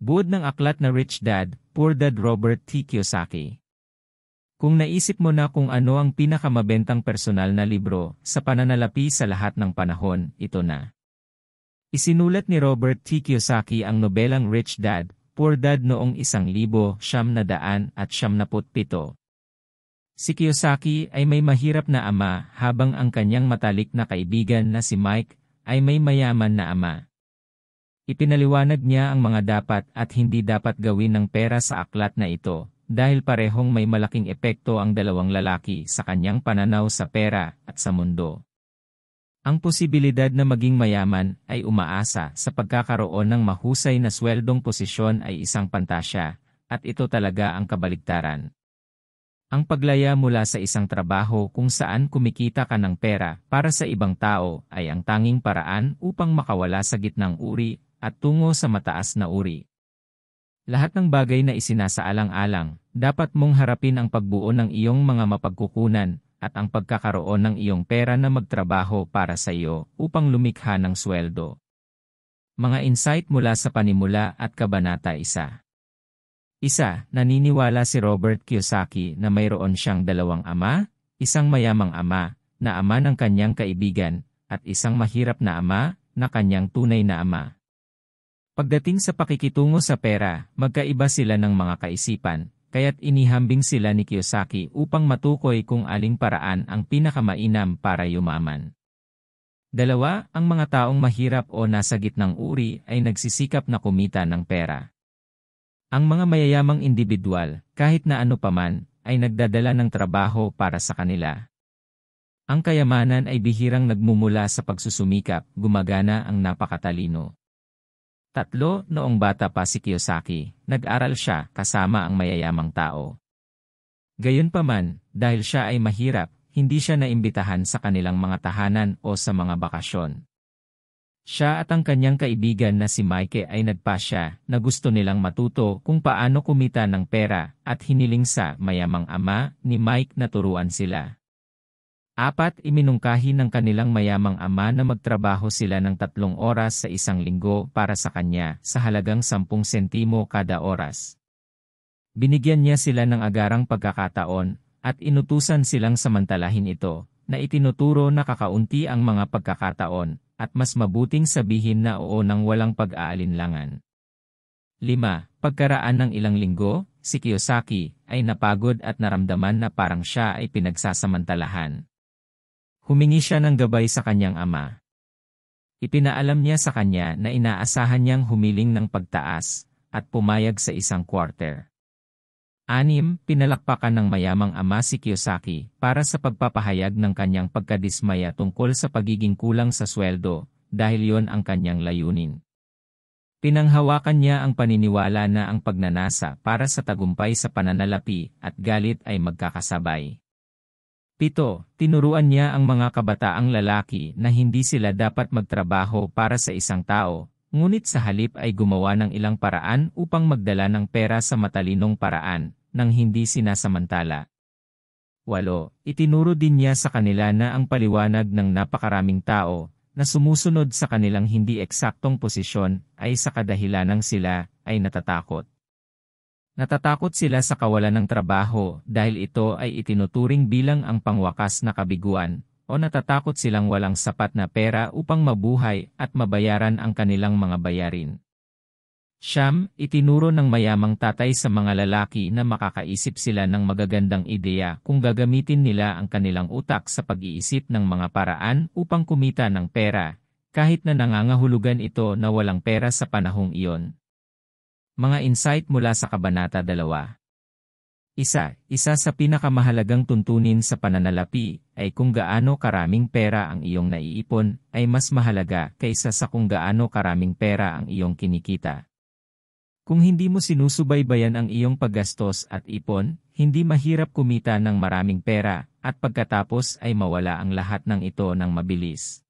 Buod ng aklat na Rich Dad, Poor Dad Robert T. Kiyosaki. Kung naisip mo na kung ano ang pinakamabentang personal na libro sa pananalapi sa lahat ng panahon, ito na. Isinulat ni Robert T. Kiyosaki ang nobelang Rich Dad, Poor Dad noong 1997. Si Kiyosaki ay may mahirap na ama habang ang kanyang matalik na kaibigan na si Mike ay may mayaman na ama. Ipinaliwanag niya ang mga dapat at hindi dapat gawin ng pera sa aklat na ito dahil parehong may malaking epekto ang dalawang lalaki sa kanyang pananaw sa pera at sa mundo. Ang posibilidad na maging mayaman ay umaasa sa pagkakaroon ng mahusay na sweldong posisyon ay isang pantasya, at ito talaga ang kabaligtaran. Ang paglaya mula sa isang trabaho kung saan kumikita ka ng pera para sa ibang tao ay ang tanging paraan upang makawala sa gitnang uri at tungo sa mataas na uri. Lahat ng bagay na isinasaalang-alang, dapat mong harapin ang pagbuo ng iyong mga mapagkukunan at ang pagkakaroon ng iyong pera na magtrabaho para sa iyo upang lumikha ng sweldo. Mga insight mula sa panimula at Kabanata 1. Naniniwala si Robert Kiyosaki na mayroon siyang dalawang ama, isang mayamang ama, na ama ng kanyang kaibigan, at isang mahirap na ama, na kanyang tunay na ama. Pagdating sa pakikitungo sa pera, magkaiba sila ng mga kaisipan, kaya't inihambing sila ni Kiyosaki upang matukoy kung aling paraan ang pinakamainam para yumaman. 2. Ang mga taong mahirap o nasa gitnang uri ay nagsisikap na kumita ng pera. Ang mga mayayamang individual, kahit na ano paman, ay nagdadala ng trabaho para sa kanila. Ang kayamanan ay bihirang nagmumula sa pagsusumikap, gumagana ang napakatalino. 3. Noong bata pa si Kiyosaki, nag-aral siya kasama ang mayayamang tao. Gayunpaman, dahil siya ay mahirap, hindi siya naimbitahan sa kanilang mga tahanan o sa mga bakasyon. Siya at ang kanyang kaibigan na si Mike ay nagpasya na gusto nilang matuto kung paano kumita ng pera at hiniling sa mayamang ama ni Mike na turuan sila. 4. Iminungkahi ng kanilang mayamang ama na magtrabaho sila ng 3 oras sa isang linggo para sa kanya sa halagang 10 sentimo kada oras. Binigyan niya sila ng agarang pagkakataon at inutusan silang samantalahin ito, na itinuturo na kakaunti ang mga pagkakataon at mas mabuting sabihin na oo nang walang pag-aalinlangan. 5. Pagkaraan ng ilang linggo, si Kiyosaki ay napagod at naramdaman na parang siya ay pinagsasamantalahan. Humingi siya ng gabay sa kanyang ama. Ipinaalam niya sa kanya na inaasahan niyang humiling ng pagtaas at pumayag sa 1 quarter. 6. Pinalakpakan ng mayamang ama si Kiyosaki para sa pagpapahayag ng kanyang pagkadismaya tungkol sa pagiging kulang sa sweldo dahil yon ang kanyang layunin. Pinanghawakan niya ang paniniwala na ang pagnanasa para sa tagumpay sa pananalapi at galit ay magkakasabay. 7. Tinuruan niya ang mga kabataang lalaki na hindi sila dapat magtrabaho para sa isang tao, ngunit sa halip ay gumawa ng ilang paraan upang magdala ng pera sa matalinong paraan, nang hindi sinasamantala. 8. Itinuro din niya sa kanila na ang paliwanag ng napakaraming tao, na sumusunod sa kanilang hindi eksaktong posisyon, ay sa kadahilanang sila ay natatakot. Natatakot sila sa kawalan ng trabaho dahil ito ay itinuturing bilang ang pangwakas na kabiguan, o natatakot silang walang sapat na pera upang mabuhay at mabayaran ang kanilang mga bayarin. 9. Itinuro ng mayamang tatay sa mga lalaki na makakaisip sila ng magagandang ideya kung gagamitin nila ang kanilang utak sa pag-iisip ng mga paraan upang kumita ng pera, kahit na nangangahulugan ito na walang pera sa panahong iyon. Mga insight mula sa Kabanata 2. Isa sa pinakamahalagang tuntunin sa pananalapi ay kung gaano karaming pera ang iyong naiipon ay mas mahalaga kaysa sa kung gaano karaming pera ang iyong kinikita. Kung hindi mo sinusubaybayan ang iyong paggastos at ipon, hindi mahirap kumita ng maraming pera at pagkatapos ay mawala ang lahat ng ito ng mabilis.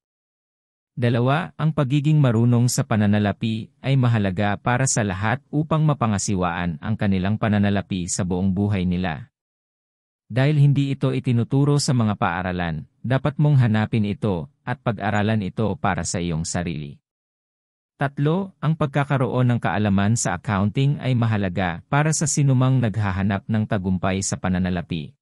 2. Ang pagiging marunong sa pananalapi ay mahalaga para sa lahat upang mapangasiwaan ang kanilang pananalapi sa buong buhay nila. Dahil hindi ito itinuturo sa mga paaralan, dapat mong hanapin ito at pag-aralan ito para sa iyong sarili. 3. Ang pagkakaroon ng kaalaman sa accounting ay mahalaga para sa sinumang naghahanap ng tagumpay sa pananalapi.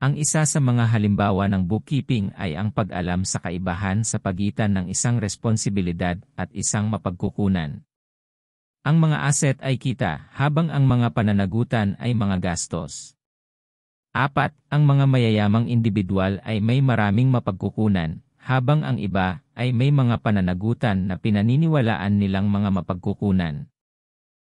Ang isa sa mga halimbawa ng bookkeeping ay ang pag-alam sa kaibahan sa pagitan ng isang responsibilidad at isang mapagkukunan. Ang mga asset ay kita, habang ang mga pananagutan ay mga gastos. 4. Ang mga mayayamang individual ay may maraming mapagkukunan, habang ang iba ay may mga pananagutan na pinaniniwalaan nilang mga mapagkukunan.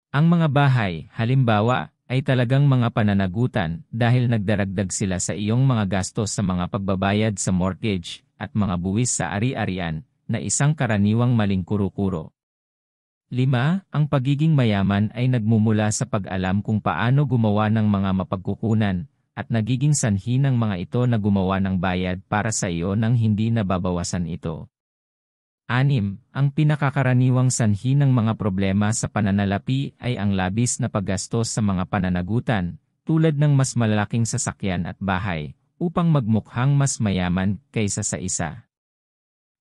Ang mga bahay, halimbawa, ay talagang mga pananagutan dahil nagdaragdag sila sa iyong mga gastos sa mga pagbabayad sa mortgage at mga buwis sa ari-arian na isang karaniwang maling kuro-kuro. 5. Ang pagiging mayaman ay nagmumula sa pag-alam kung paano gumawa ng mga mapagkukunan at nagiging sanhi ng mga ito na gumawa ng bayad para sa iyo nang hindi nababawasan ito. 6. Ang pinakakaraniwang sanhi ng mga problema sa pananalapi ay ang labis na paggastos sa mga pananagutan, tulad ng mas malalaking sasakyan at bahay, upang magmukhang mas mayaman kaysa sa isa.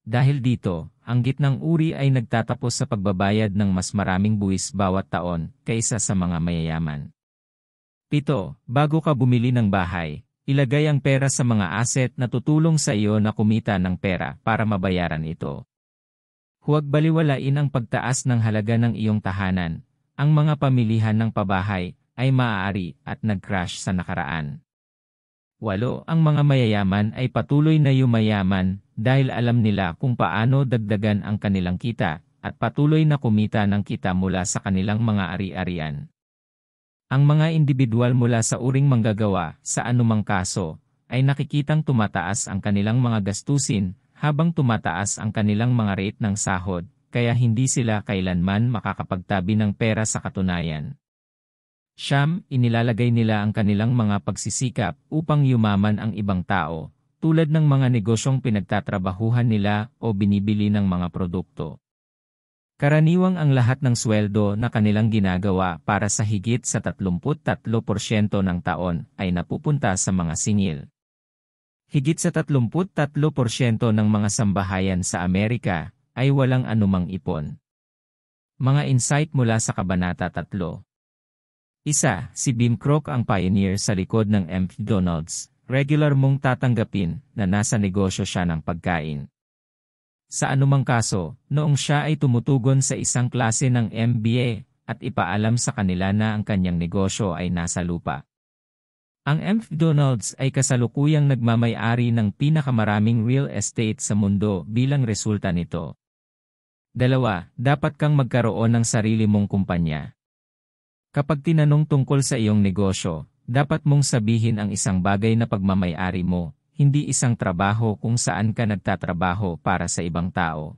Dahil dito, ang gitnang uri ay nagtatapos sa pagbabayad ng mas maraming buwis bawat taon kaysa sa mga mayayaman. 7. Bago ka bumili ng bahay, ilagay ang pera sa mga asset na tutulong sa iyo na kumita ng pera para mabayaran ito. Huwag baliwalain ang pagtaas ng halaga ng iyong tahanan. Ang mga pamilihan ng pabahay ay maaari at nag-crash sa nakaraan. 8. Ang mga mayayaman ay patuloy na yumayaman dahil alam nila kung paano dagdagan ang kanilang kita at patuloy na kumita ng kita mula sa kanilang mga ari-arian. Ang mga individual mula sa uring manggagawa sa anumang kaso ay nakikitang tumataas ang kanilang mga gastusin habang tumataas ang kanilang mga rate ng sahod, kaya hindi sila kailanman makakapagtabi ng pera sa katunayan. 9. Inilalagay nila ang kanilang mga pagsisikap upang yumaman ang ibang tao, tulad ng mga negosyong pinagtatrabahuhan nila o binibili ng mga produkto. Karaniwang ang lahat ng sweldo na kanilang ginagawa para sa higit sa 33% ng taon ay napupunta sa mga singil. Higit sa 33% ng mga sambahayan sa Amerika ay walang anumang ipon. Mga insight mula sa Kabanata 3. 1. Si Bim Krok ang pioneer sa likod ng McDonald's. Regular mong tatanggapin na nasa negosyo siya ng pagkain. Sa anumang kaso, noong siya ay tumutugon sa isang klase ng MBA at ipaalam sa kanila na ang kanyang negosyo ay nasa lupa. Ang McDonald's ay kasalukuyang nagmamay-ari ng pinakamaraming real estate sa mundo bilang resulta nito. 2. Dapat kang magkaroon ng sarili mong kumpanya. Kapag tinanong tungkol sa iyong negosyo, dapat mong sabihin ang isang bagay na pagmamay-ari mo, hindi isang trabaho kung saan ka nagtatrabaho para sa ibang tao.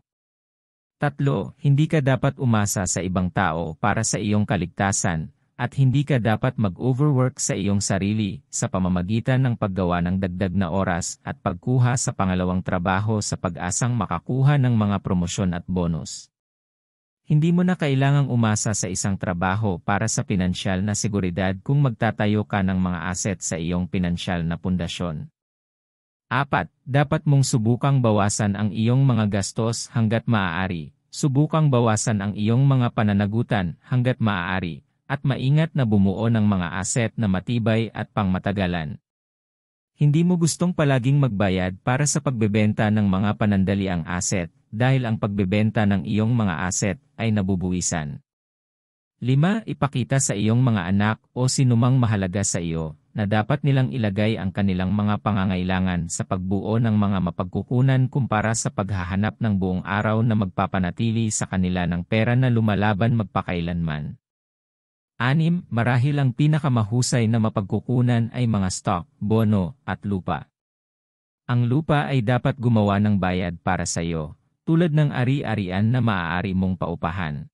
3. Hindi ka dapat umasa sa ibang tao para sa iyong kaligtasan, at hindi ka dapat mag-overwork sa iyong sarili sa pamamagitan ng paggawa ng dagdag na oras at pagkuha sa pangalawang trabaho sa pag-asang makakuha ng mga promosyon at bonus. Hindi mo na kailangang umasa sa isang trabaho para sa pinansyal na seguridad kung magtatayo ka ng mga asset sa iyong pinansyal na pundasyon. 4. Dapat mong subukang bawasan ang iyong mga gastos hanggat maaari, subukang bawasan ang iyong mga pananagutan hanggat maaari, at maingat na bumuo ng mga asset na matibay at pangmatagalan. Hindi mo gustong palaging magbayad para sa pagbebenta ng mga panandaliang asset, dahil ang pagbebenta ng iyong mga asset ay nabubuwisan. 5. Ipakita sa iyong mga anak o sinumang mahalaga sa iyo, na dapat nilang ilagay ang kanilang mga pangangailangan sa pagbuo ng mga mapagkukunan kumpara sa paghahanap ng buong araw na magpapanatili sa kanila ng pera na lumalaban magpakailanman. 6. Marahil ang pinakamahusay na mapagkukunan ay mga stock, bono, at lupa. Ang lupa ay dapat gumawa ng bayad para sa iyo, tulad ng ari-arian na maaari mong paupahan.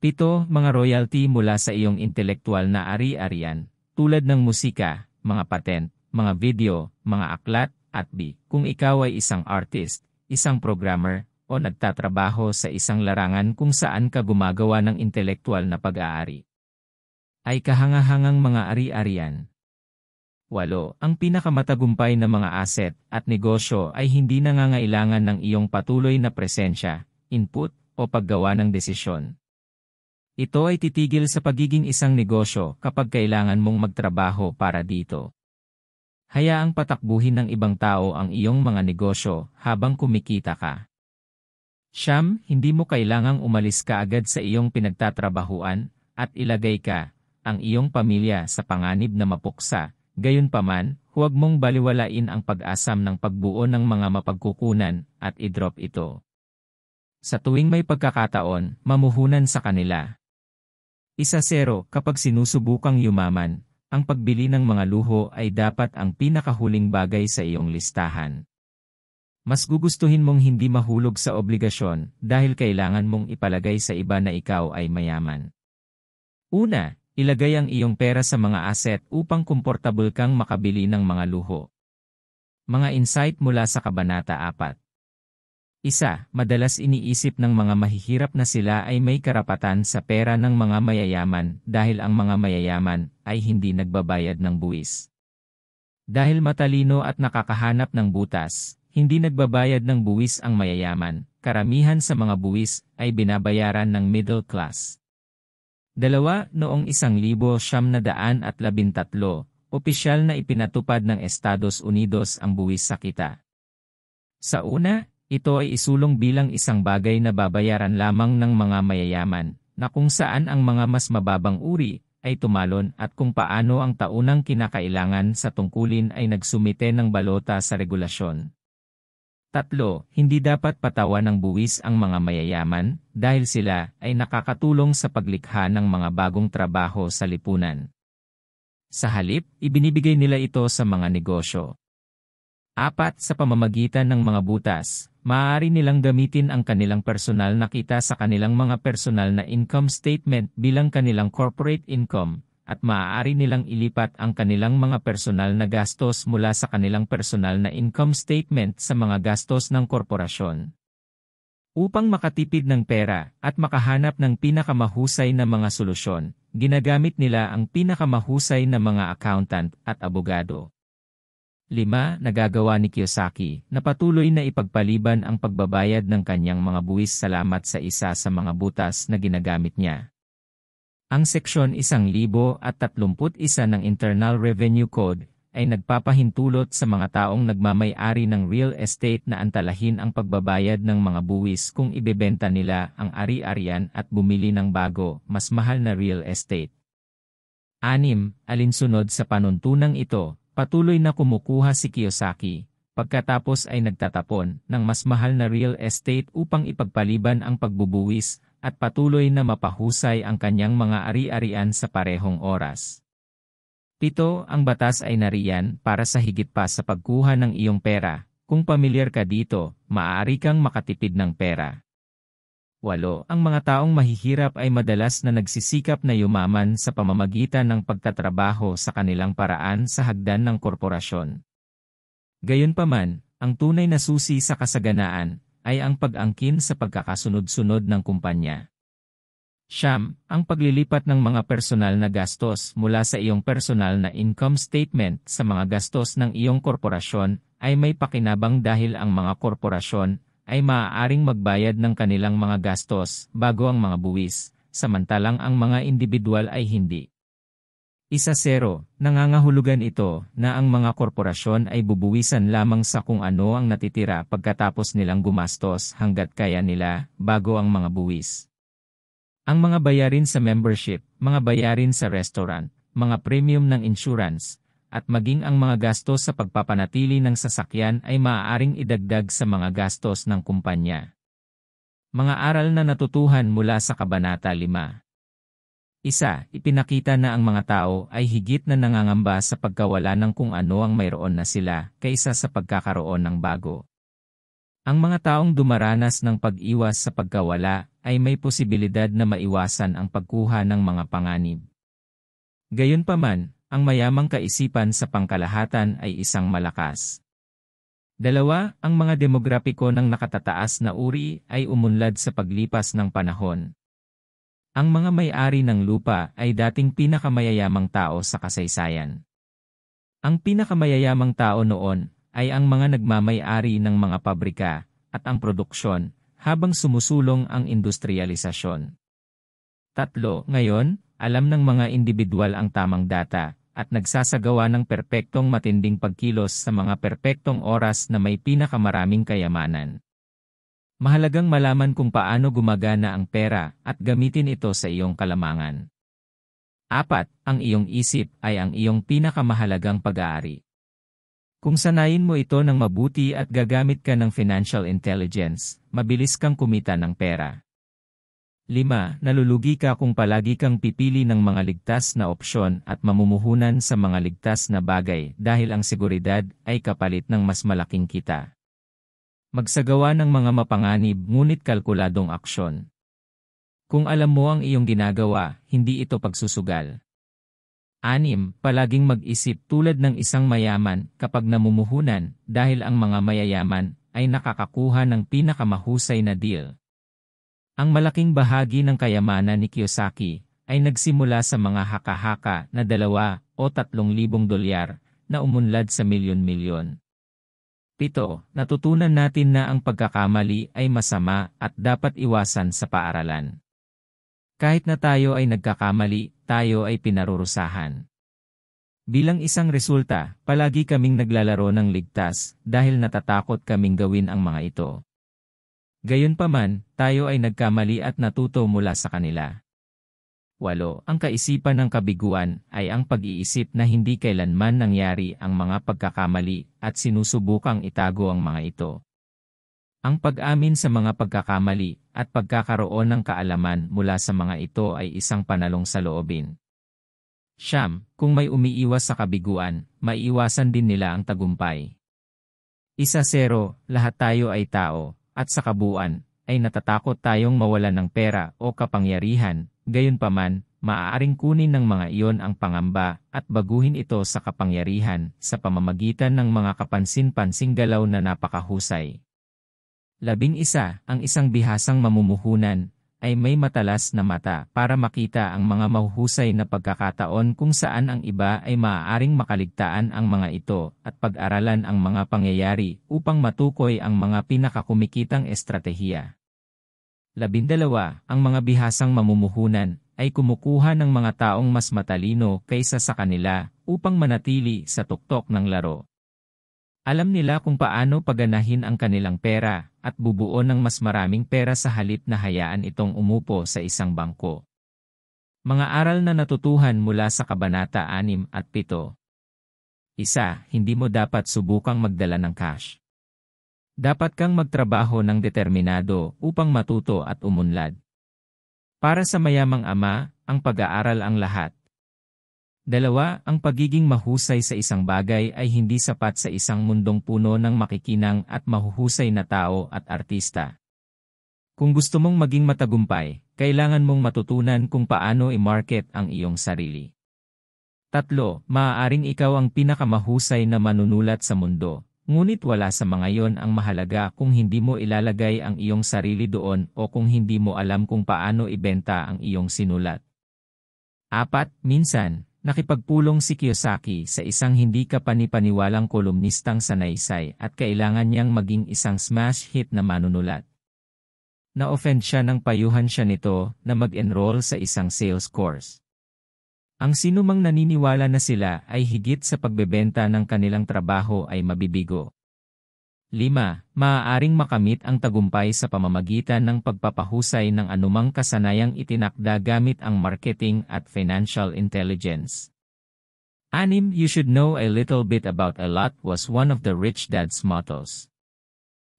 7. Mga royalty mula sa iyong intelektual na ari-arian, tulad ng musika, mga patent, mga video, mga aklat, at kung ikaw ay isang artist, isang programmer, o nagtatrabaho sa isang larangan kung saan ka gumagawa ng intelektual na pag-aari, ay kahangahangang mga ari-arian. 8. Ang pinakamatagumpay na mga asset at negosyo ay hindi nangangailangan ng iyong patuloy na presensya, input, o paggawa ng desisyon. Ito ay titigil sa pagiging isang negosyo kapag kailangan mong magtrabaho para dito. Hayaang patakbuhin ng ibang tao ang iyong mga negosyo habang kumikita ka. Siyam, hindi mo kailangang umalis ka agad sa iyong pinagtatrabahuan at ilagay ang iyong pamilya sa panganib na mapuksa. Gayunpaman, huwag mong baliwalain ang pag-asam ng pagbuo ng mga mapagkukunan at i-drop ito. Sa tuwing may pagkakataon, mamuhunan sa kanila. 1-0 Kapag sinusubukang yumaman, ang pagbili ng mga luho ay dapat ang pinakahuling bagay sa iyong listahan. Mas gugustuhin mong hindi mahulog sa obligasyon dahil kailangan mong ipalagay sa iba na ikaw ay mayaman. Una, ilagay ang iyong pera sa mga asset upang komportable kang makabili ng mga luho. Mga insight mula sa Kabanata 4. 1. Madalas iniisip ng mga mahihirap na sila ay may karapatan sa pera ng mga mayayaman dahil ang mga mayayaman ay hindi nagbabayad ng buwis. Dahil matalino at nakakahanap ng butas, hindi nagbabayad ng buwis ang mayayaman. Karamihan sa mga buwis ay binabayaran ng middle class. 2. Noong 1913, opisyal na ipinatupad ng Estados Unidos ang buwis sa kita. Sa una, ito ay isulong bilang isang bagay na babayaran lamang ng mga mayayaman, na kung saan ang mga mas mababang uri ay tumalon at kung paano ang taunang kinakailangan sa tungkulin ay nagsumite ng balota sa regulasyon. 3. Hindi dapat patawan ng buwis ang mga mayayaman dahil sila ay nakakatulong sa paglikha ng mga bagong trabaho sa lipunan. Sa halip, ibinibigay nila ito sa mga negosyo. 4. Sa pamamagitan ng mga butas, maaari nilang gamitin ang kanilang personal na kita sa kanilang mga personal na income statement bilang kanilang corporate income, at maaari nilang ilipat ang kanilang mga personal na gastos mula sa kanilang personal na income statement sa mga gastos ng korporasyon. Upang makatipid ng pera at makahanap ng pinakamahusay na mga solusyon, ginagamit nila ang pinakamahusay na mga accountant at abogado. 5. Nagagawa ni Kiyosaki na patuloy na ipagpaliban ang pagbabayad ng kanyang mga buwis salamat sa isa sa mga butas na ginagamit niya. Ang Seksyon 1031 ng Internal Revenue Code ay nagpapahintulot sa mga taong nagmamay-ari ng real estate na antalahin ang pagbabayad ng mga buwis kung ibebenta nila ang ari-arian at bumili ng bago, mas mahal na real estate. 6. Alinsunod sa panuntunang ito, patuloy na kumukuha si Kiyosaki, pagkatapos ay nagtatapon ng mas mahal na real estate upang ipagpaliban ang pagbubuwis at patuloy na mapahusay ang kanyang mga ari-arian sa parehong oras. 7. Ang batas ay nariyan para sa higit pa sa pagkuha ng iyong pera. Kung pamilyar ka dito, maaari kang makatipid ng pera. 8. Ang mga taong mahihirap ay madalas na nagsisikap na yumaman sa pamamagitan ng pagtatrabaho sa kanilang paraan sa hagdan ng korporasyon. Gayunpaman, ang tunay na susi sa kasaganaan ay ang pag-angkin sa pagkakasunod-sunod ng kumpanya. 9. Ang paglilipat ng mga personal na gastos mula sa iyong personal na income statement sa mga gastos ng iyong korporasyon ay may pakinabang dahil ang mga korporasyon ay maaaring magbayad ng kanilang mga gastos bago ang mga buwis, samantalang ang mga individual ay hindi. 1-0, nangangahulugan ito na ang mga korporasyon ay bubuwisan lamang sa kung ano ang natitira pagkatapos nilang gumastos hanggat kaya nila bago ang mga buwis. Ang mga bayarin sa membership, mga bayarin sa restaurant, mga premium ng insurance, at maging ang mga gastos sa pagpapanatili ng sasakyan ay maaaring idagdag sa mga gastos ng kumpanya. Mga aral na natutuhan mula sa Kabanata 5. 1. Ipinakita na ang mga tao ay higit na nangangamba sa pagkawala ng kung ano ang mayroon na sila kaysa sa pagkakaroon ng bago. Ang mga taong dumaranas ng pag-iwas sa pagkawala ay may posibilidad na maiwasan ang pagkuha ng mga panganib. Gayunpaman, ang mayamang kaisipan sa pangkalahatan ay isang malakas. 2. Ang mga demograpiko ng nakatataas na uri ay umunlad sa paglipas ng panahon. Ang mga may-ari ng lupa ay dating pinakamayayamang tao sa kasaysayan. Ang pinakamayayamang tao noon ay ang mga nagmamay-ari ng mga pabrika at ang produksyon, habang sumusulong ang industrialisasyon. 3. Ngayon, alam ng mga individual ang tamang data, at nagsasagawa ng perpektong matinding pagkilos sa mga perpektong oras na may pinakamaraming kayamanan. Mahalagang malaman kung paano gumagana ang pera at gamitin ito sa iyong kalamangan. 4. Ang iyong isip ay ang iyong pinakamahalagang pag-aari. Kung sanayin mo ito ng mabuti at gagamit ka ng financial intelligence, mabilis kang kumita ng pera. 5. Nalulugi ka kung palagi kang pipili ng mga ligtas na opsyon at mamumuhunan sa mga ligtas na bagay dahil ang seguridad ay kapalit ng mas malaking kita. Magsagawa ng mga mapanganib ngunit kalkuladong aksyon. Kung alam mo ang iyong ginagawa, hindi ito pagsusugal. 6. Palaging mag-isip tulad ng isang mayaman kapag namumuhunan dahil ang mga mayayaman ay nakakakuha ng pinakamahusay na deal. Ang malaking bahagi ng kayamanan ni Kiyosaki ay nagsimula sa mga haka-haka na $2 o $3,000 na umunlad sa milyon-milyon. 7. Natutunan natin na ang pagkakamali ay masama at dapat iwasan sa paaralan. Kahit na tayo ay nagkakamali, tayo ay pinarurusahan. Bilang isang resulta, palagi kaming naglalaro ng ligtas dahil natatakot kaming gawin ang mga ito. Gayunpaman, tayo ay nagkamali at natuto mula sa kanila. 8. Ang kaisipan ng kabiguan ay ang pag-iisip na hindi kailanman nangyari ang mga pagkakamali at sinusubukang itago ang mga ito. Ang pag-amin sa mga pagkakamali at pagkakaroon ng kaalaman mula sa mga ito ay isang panalong saloobin. 9. Kung may umiiwas sa kabiguan, maiiwasan din nila ang tagumpay. 1-0, lahat tayo ay tao, at sa kabuuan, ay natatakot tayong mawalan ng pera o kapangyarihan, gayunpaman, maaaring kunin ng mga iyon ang pangamba at baguhin ito sa kapangyarihan sa pamamagitan ng mga kapansin-pansing galaw na napakahusay. 11. Ang isang bihasang mamumuhunan ay may matalas na mata para makita ang mga mahuhusay na pagkakataon kung saan ang iba ay maaaring makaligtaan ang mga ito at pag-aralan ang mga pangyayari upang matukoy ang mga pinakakumikitang estratehiya. 12. Ang mga bihasang mamumuhunan ay kumukuha ng mga taong mas matalino kaysa sa kanila upang manatili sa tuktok ng laro. Alam nila kung paano paganahin ang kanilang pera at bubuo ng mas maraming pera sa halip na hayaan itong umupo sa isang bangko. Mga aral na natutuhan mula sa Kabanata 6 at 7. 1. Hindi mo dapat subukang magdala ng cash. Dapat kang magtrabaho ng determinado upang matuto at umunlad. Para sa mayamang ama, ang pag-aaral ang lahat. 2. Ang pagiging mahusay sa isang bagay ay hindi sapat sa isang mundong puno ng makikinang at mahuhusay na tao at artista. Kung gusto mong maging matagumpay, kailangan mong matutunan kung paano i-market ang iyong sarili. 3. Maaaring ikaw ang pinakamahusay na manunulat sa mundo, ngunit wala sa mga yon ang mahalaga kung hindi mo ilalagay ang iyong sarili doon o kung hindi mo alam kung paano ibenta ang iyong sinulat. 4. Minsan, nakipagpulong si Kiyosaki sa isang hindi kapanipaniwalang kolumnistang sanaysay at kailangan niyang maging isang smash hit na manunulat. Na-offend siya nang payuhan siya nito na mag-enroll sa isang sales course. Ang sinumang naniniwala na sila ay higit sa pagbebenta ng kanilang trabaho ay mabibigo. 5. Maaaring makamit ang tagumpay sa pamamagitan ng pagpapahusay ng anumang kasanayang itinakda gamit ang marketing at financial intelligence. 6. You should know a little bit about a lot was one of the rich dad's mottos.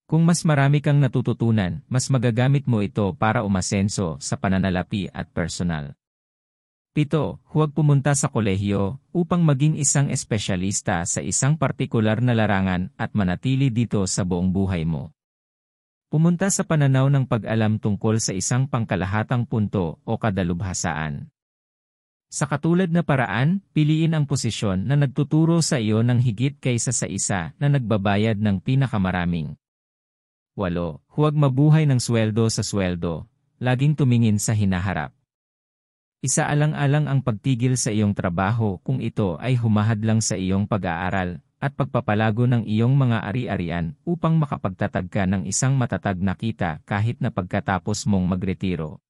Kung mas marami kang natututunan, mas magagamit mo ito para umasenso sa pananalapi at personal. 7. Huwag pumunta sa kolehiyo upang maging isang espesyalista sa isang partikular na larangan at manatili dito sa buong buhay mo. Pumunta sa pananaw ng pag-alam tungkol sa isang pangkalahatang punto o kadalubhasaan. Sa katulad na paraan, piliin ang posisyon na nagtuturo sa iyo ng higit kaysa sa isa na nagbabayad ng pinakamaraming. 8. Huwag mabuhay ng sweldo sa sweldo, laging tumingin sa hinaharap. Isaalang-alang ang pagtigil sa iyong trabaho kung ito ay humahadlang sa iyong pag-aaral at pagpapalago ng iyong mga ari-arian upang makapagtatag ka ng isang matatag na kita kahit na pagkatapos mong magretiro.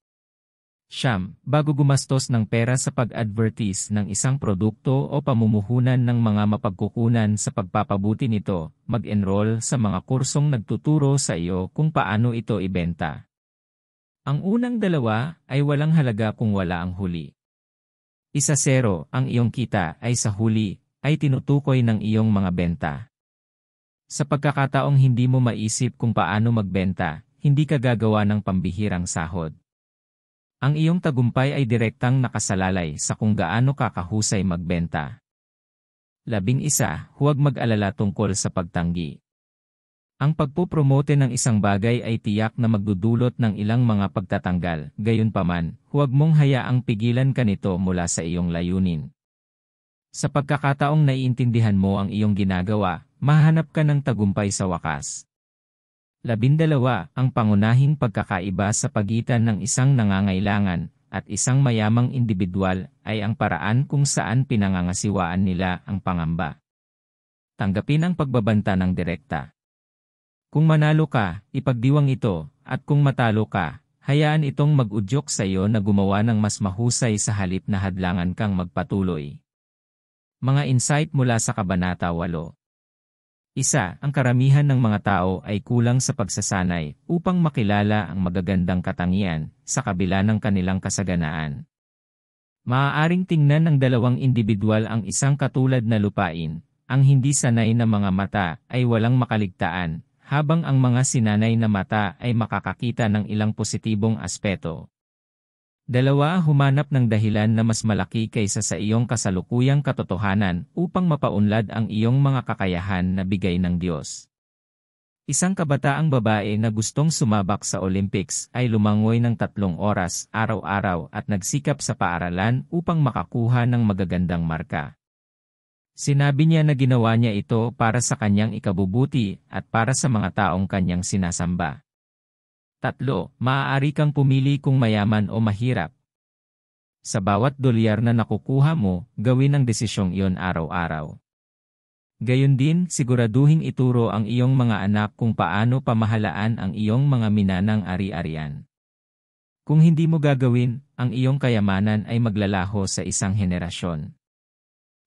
Siyam, bago gumastos ng pera sa pag-advertise ng isang produkto o pamumuhunan ng mga mapagkukunan sa pagpapabuti nito, mag-enroll sa mga kursong nagtuturo sa iyo kung paano ito ibenta. Ang unang dalawa ay walang halaga kung wala ang huli. 1-0, ang iyong kita ay sa huli, ay tinutukoy ng iyong mga benta. Sa pagkakataong hindi mo maisip kung paano magbenta, hindi ka gagawa ng pambihirang sahod. Ang iyong tagumpay ay direktang nakasalalay sa kung gaano kakahusay magbenta. 11, huwag mag-alala tungkol sa pagtanggi. Ang pagpopromote ng isang bagay ay tiyak na magdudulot ng ilang mga pagtatanggal, gayunpaman, huwag mong hayaang pigilan ka nito mula sa iyong layunin. Sa pagkakataong naiintindihan mo ang iyong ginagawa, mahanap ka ng tagumpay sa wakas. 12, ang pangunahing pagkakaiba sa pagitan ng isang nangangailangan at isang mayamang individual ay ang paraan kung saan pinangangasiwaan nila ang pangamba. Tanggapin ang pagbabanta ng direkta. Kung manalo ka, ipagdiwang ito, at kung matalo ka, hayaan itong mag-udyok sa iyo na gumawa ng mas mahusay sa halip na hadlangan kang magpatuloy. Mga insight mula sa Kabanata 8. 1. Ang karamihan ng mga tao ay kulang sa pagsasanay upang makilala ang magagandang katangian sa kabila ng kanilang kasaganaan. Maaaring tingnan ng dalawang individual ang isang katulad na lupain, ang hindi sanay na mga mata ay walang makaligtaan, habang ang mga sinanay na mata ay makakakita ng ilang positibong aspeto. 2. Humanap ng dahilan na mas malaki kaysa sa iyong kasalukuyang katotohanan upang mapaunlad ang iyong mga kakayahan na bigay ng Diyos. Isang kabataang babae na gustong sumabak sa Olympics ay lumangoy ng 3 oras araw-araw at nagsikap sa paaralan upang makakuha ng magagandang marka. Sinabi niya na ginawa niya ito para sa kanyang ikabubuti at para sa mga taong kanyang sinasamba. 3. Maaari kang pumili kung mayaman o mahirap. Sa bawat dolyar na nakukuha mo, gawin ang desisyong iyon araw-araw. Gayon din, siguraduhing ituro ang iyong mga anak kung paano pamahalaan ang iyong mga minanang ari-arian. Kung hindi mo gagawin, ang iyong kayamanan ay maglalaho sa isang henerasyon.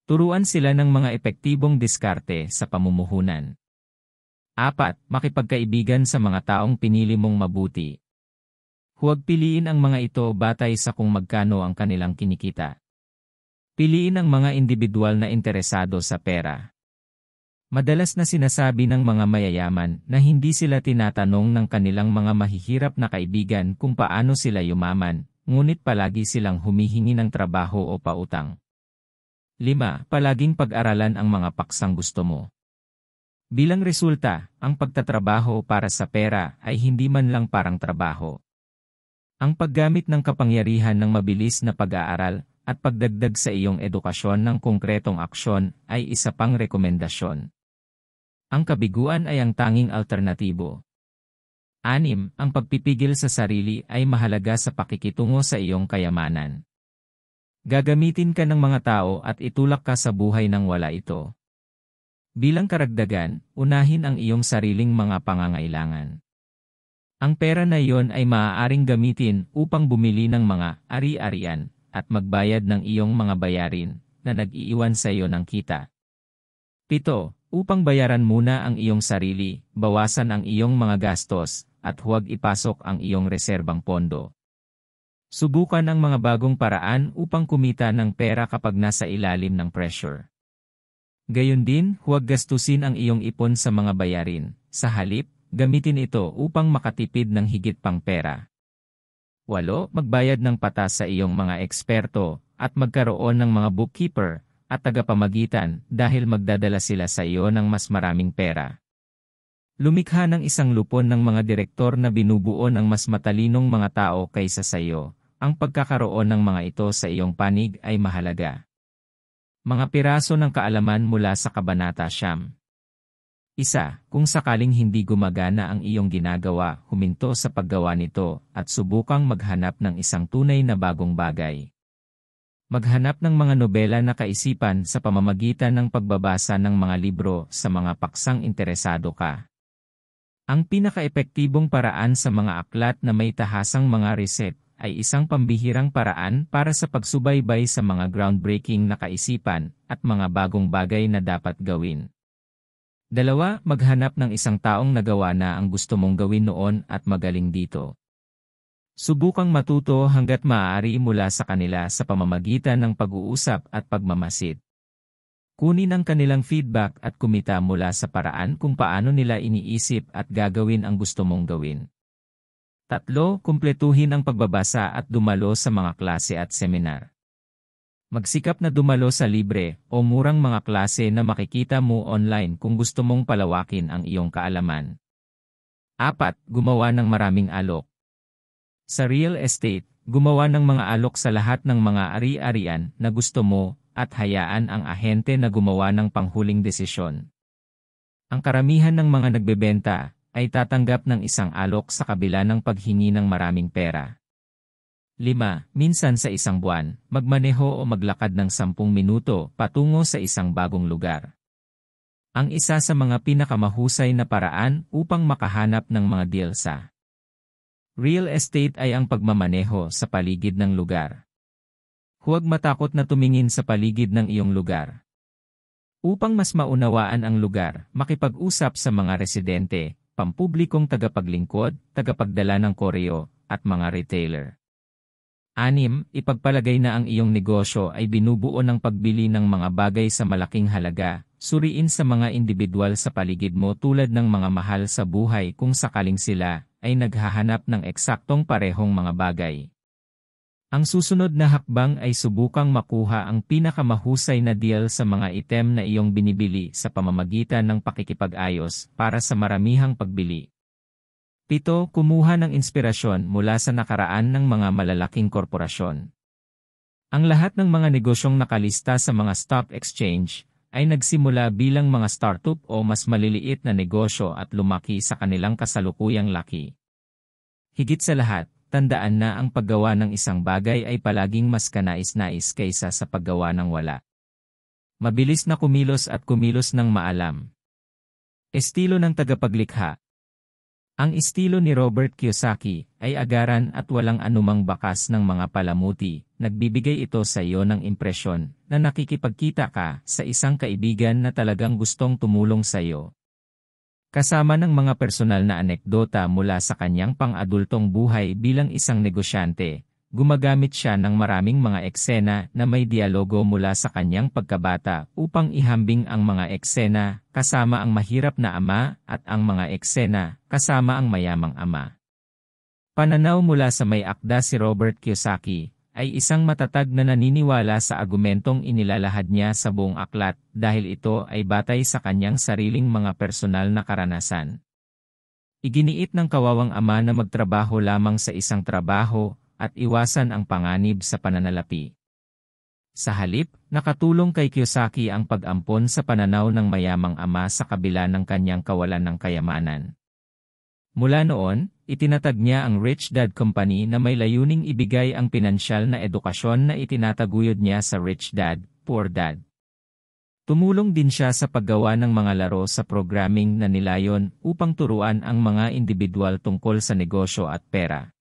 Turuan sila ng mga epektibong diskarte sa pamumuhunan. 4. Makipagkaibigan sa mga taong pinili mong mabuti. Huwag piliin ang mga ito batay sa kung magkano ang kanilang kinikita. Piliin ang mga individual na interesado sa pera. Madalas na sinasabi ng mga mayayaman na hindi sila tinatanong ng kanilang mga mahihirap na kaibigan kung paano sila yumaman, ngunit palagi silang humihingi ng trabaho o pautang. 5. Palaging pag-aralan ang mga paksang gusto mo. Bilang resulta, ang pagtatrabaho para sa pera ay hindi man lang parang trabaho. Ang paggamit ng kapangyarihan ng mabilis na pag-aaral at pagdagdag sa iyong edukasyon ng konkretong aksyon ay isa pang rekomendasyon. Ang kabiguan ay ang tanging alternatibo. 6. Ang pagpipigil sa sarili ay mahalaga sa pakikitungo sa iyong kayamanan. Gagamitin ka ng mga tao at itulak ka sa buhay nang wala ito. Bilang karagdagan, unahin ang iyong sariling mga pangangailangan. Ang pera na iyon ay maaaring gamitin upang bumili ng mga ari-arian at magbayad ng iyong mga bayarin na nag-iiwan sa iyo ng kita. 7. Upang bayaran muna ang iyong sarili, bawasan ang iyong mga gastos, at huwag ipasok ang iyong reserbang pondo. Subukan ang mga bagong paraan upang kumita ng pera kapag nasa ilalim ng pressure. Gayon din, huwag gastusin ang iyong ipon sa mga bayarin. Sa halip, gamitin ito upang makatipid ng higit pang pera. 8. Magbayad ng patas sa iyong mga eksperto at magkaroon ng mga bookkeeper at tagapamagitan dahil magdadala sila sa iyo ng mas maraming pera. Lumikha ng isang lupon ng mga direktor na binubuo ng mas matalinong mga tao kaysa sa iyo. Ang pagkakaroon ng mga ito sa iyong panig ay mahalaga. Mga piraso ng kaalaman mula sa Kabanata 9. 1. Kung sakaling hindi gumagana ang iyong ginagawa, huminto sa paggawa nito at subukang maghanap ng isang tunay na bagong bagay. Maghanap ng mga nobela na kaisipan sa pamamagitan ng pagbabasa ng mga libro sa mga paksang interesado ka. Ang pinakaepektibong paraan sa mga aklat na may tahasang mga resep ay isang pambihirang paraan para sa pagsubaybay sa mga groundbreaking na kaisipan at mga bagong bagay na dapat gawin. 2. Maghanap ng isang taong nagawa na ang gusto mong gawin noon at magaling dito. Subukang matuto hanggat maaari mula sa kanila sa pamamagitan ng pag-uusap at pagmamasid. Kunin ang kanilang feedback at kumita mula sa paraan kung paano nila iniisip at gagawin ang gusto mong gawin. 3. Kumpletuhin ang pagbabasa at dumalo sa mga klase at seminar. Magsikap na dumalo sa libre o murang mga klase na makikita mo online kung gusto mong palawakin ang iyong kaalaman. 4. Gumawa ng maraming alok. Sa real estate, gumawa ng mga alok sa lahat ng mga ari-arian na gusto mo at hayaan ang ahente na gumawa ng panghuling desisyon. Ang karamihan ng mga nagbebenta ay tatanggap ng isang alok sa kabila ng paghingi ng maraming pera. 5. Minsan sa isang buwan, magmaneho o maglakad ng 10 minuto patungo sa isang bagong lugar. Ang isa sa mga pinakamahusay na paraan upang makahanap ng mga deal sa real estate ay ang pagmamaneho sa paligid ng lugar. Huwag matakot na tumingin sa paligid ng iyong lugar. Upang mas maunawaan ang lugar, makipag-usap sa mga residente, pampublikong tagapaglingkod, tagapagdala ng koreo, at mga retailer. 6. Ipagpalagay na ang iyong negosyo ay binubuo ng pagbili ng mga bagay sa malaking halaga. Suriin sa mga individual sa paligid mo tulad ng mga mahal sa buhay kung sakaling sila ay naghahanap ng eksaktong parehong mga bagay. Ang susunod na hakbang ay subukang makuha ang pinakamahusay na deal sa mga item na iyong binibili sa pamamagitan ng pakikipag-ayos para sa maramihang pagbili. 7. Kumuha ng inspirasyon mula sa nakaraan ng mga malalaking korporasyon. Ang lahat ng mga negosyong nakalista sa mga stock exchange ay nagsimula bilang mga startup o mas maliliit na negosyo at lumaki sa kanilang kasalukuyang laki. Higit sa lahat, tandaan na ang paggawa ng isang bagay ay palaging mas kanais-nais kaysa sa paggawa ng wala. Mabilis na kumilos at kumilos ng maalam. Estilo ng tagapaglikha. Ang estilo ni Robert Kiyosaki ay agaran at walang anumang bakas ng mga palamuti. Nagbibigay ito sa iyo ng impresyon na nakikipagkita ka sa isang kaibigan na talagang gustong tumulong sa iyo. Kasama ng mga personal na anekdota mula sa kanyang pang-adultong buhay bilang isang negosyante, gumagamit siya ng maraming mga eksena na may dialogo mula sa kanyang pagkabata upang ihambing ang mga eksena kasama ang mahirap na ama at ang mga eksena kasama ang mayamang ama. Pananaw mula sa may akda si Robert Kiyosaki ay isang matatag na naniniwala sa argumentong inilalahad niya sa buong aklat dahil ito ay batay sa kanyang sariling mga personal na karanasan. Iginiit ng kawawang ama na magtrabaho lamang sa isang trabaho at iwasan ang panganib sa pananalapi. Sa halip, nakatulong kay Kiyosaki ang pag-ampon sa pananaw ng mayamang ama sa kabila ng kanyang kawalan ng kayamanan. Mula noon, itinatag niya ang Rich Dad Company na may layuning ibigay ang pinansyal na edukasyon na itinataguyod niya sa Rich Dad, Poor Dad. Tumulong din siya sa paggawa ng mga laro sa programming na nilayon upang turuan ang mga individual tungkol sa negosyo at pera.